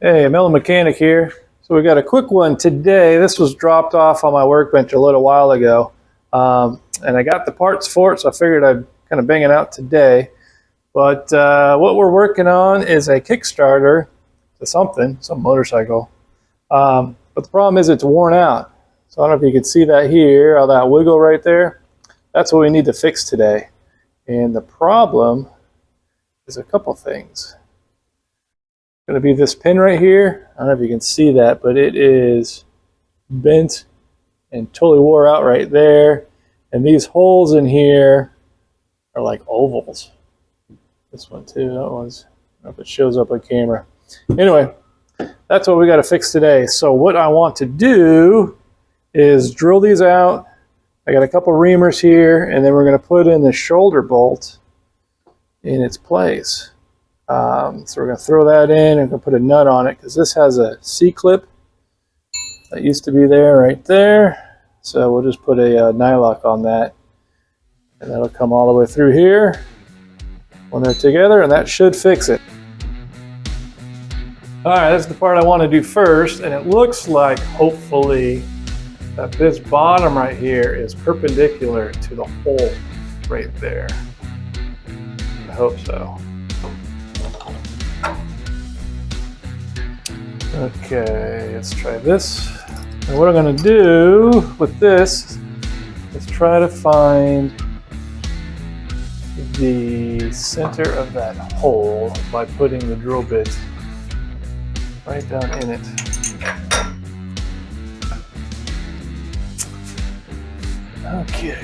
Hey, Melon Mechanic here. So we got a quick one today. This was dropped off on my workbench a little while ago. And I got the parts for it, so I figured I'd kind of bang it out today. But what we're working on is a Kickstarter to some motorcycle. But the problem is it's worn out. So I don't know if you can see that here, all that wiggle right there. That's what we need to fix today. And the problem is a couple things. Going to be this pin right here. I don't know if you can see that, but it is bent and totally wore out right there. And these holes in here are like ovals. This one too, that one's, I don't know if it shows up on camera. Anyway, that's what we got to fix today. So what I want to do is drill these out. I got a couple reamers here, and then we're going to put in the shoulder bolt in its place. So we're going to throw that in and we're going to put a nut on it because this has a C-clip that used to be there right there. So we'll just put a nylock on that, and that'll come all the way through here when they're together, and that should fix it. All right, that's the part I want to do first, and it looks like hopefully that this bottom right here is perpendicular to the hole right there. I hope so. Okay, let's try this. And what I'm going to do with this is try to find the center of that hole by putting the drill bit right down in it. Okay.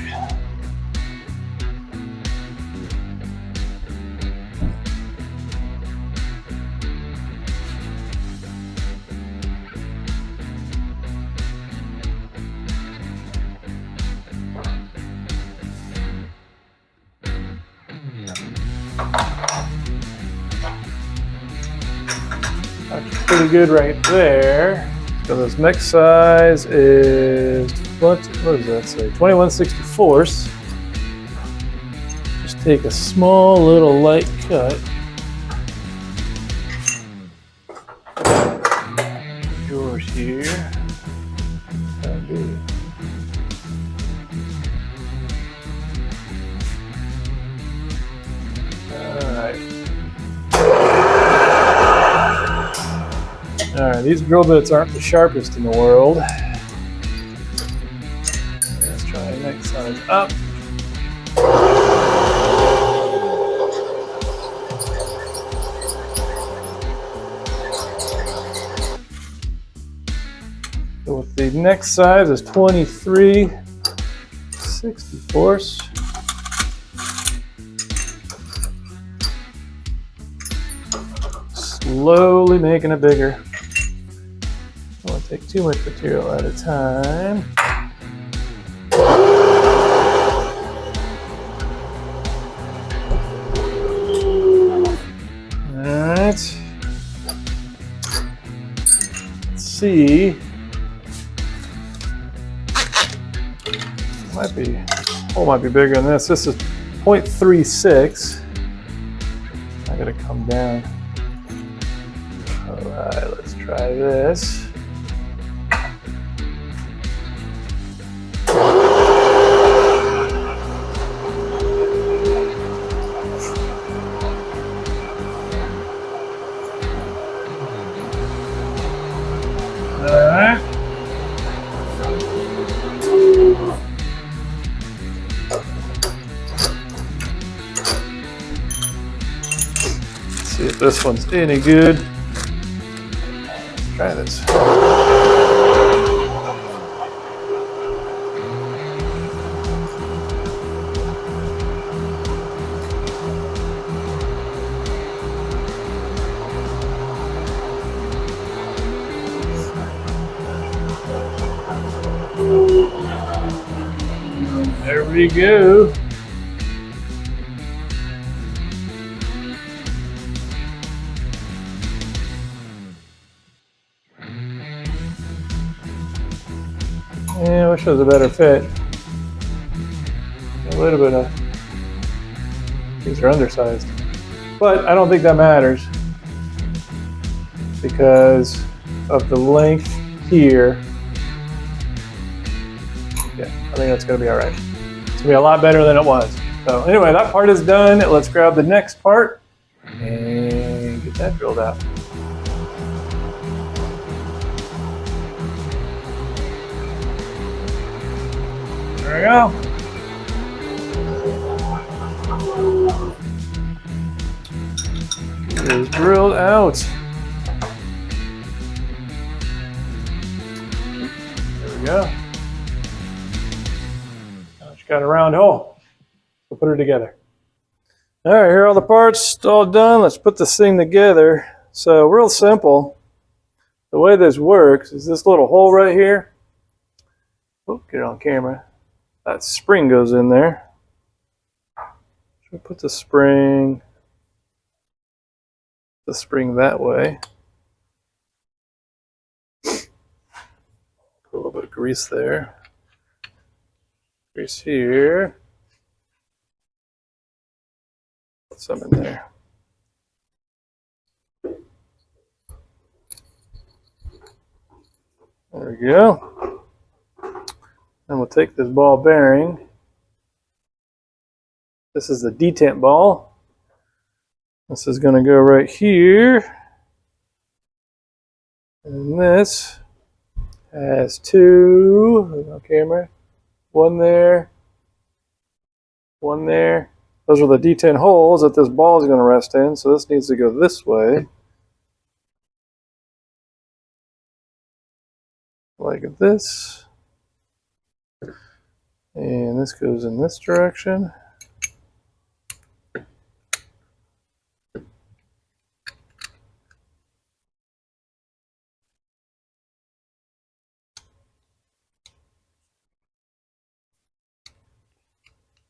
That's pretty good right there. So this next size is, what does that say? 21/64. Just take a small little light cut. Yours here. That'll be. Alright, these drill bits aren't the sharpest in the world. Let's try the next size up. So with the next size is 23/64. Slowly making it bigger. I don't want to take too much material at a time. Alright. Let's see. Hole might be bigger than this. This is 0.36. I gotta come down. Alright, let's try this. Alright. Let's see if this one's any good. Try this. There we go. Yeah, I wish it was a better fit. A little bit of, these are undersized. But I don't think that matters. because of the length here. Yeah, I think that's going to be all right. It's going to be a lot better than it was. So anyway, that part is done. Let's grab the next part and get that drilled out. There we go. It is drilled out. There we go. Now it's got a round hole. We'll put it together. All right, here are all the parts all done. Let's put this thing together. So real simple. The way this works is this little hole right here. Oh, get it on camera. That spring goes in there. So we put the spring that way. Put a little bit of grease there. Grease here. Put some in there. There we go. And we'll take this ball bearing. This is the detent ball. This is going to go right here. And this has two, on camera, one there, one there. Those are the detent holes that this ball is going to rest in. So this needs to go this way. Like this. And this goes in this direction.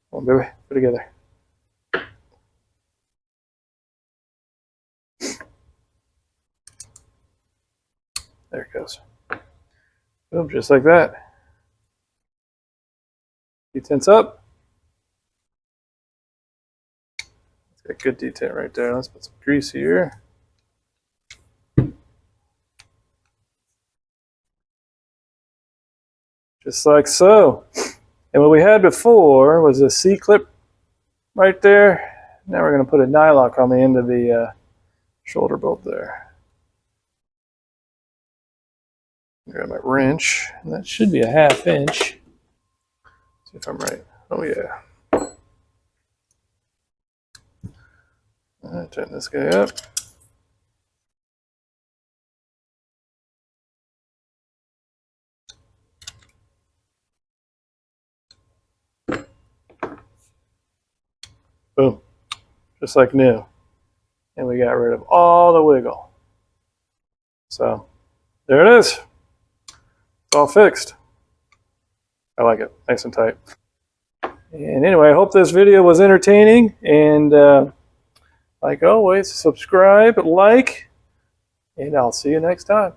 Come on, baby, put it together. There it goes. Boom, just like that. Detent's up. It's got good detent right there. Let's put some grease here. Just like so. And what we had before was a C-clip right there. Now we're going to put a nylock on the end of the shoulder bolt there. Grab my wrench, and that should be a 1/2 inch. See if I'm right. Oh yeah. All right, tighten this guy up. Boom, just like new. And we got rid of all the wiggle. So there it is. It's all fixed. I like it, nice and tight. And anyway, I hope this video was entertaining. And like always, subscribe, like, and I'll see you next time.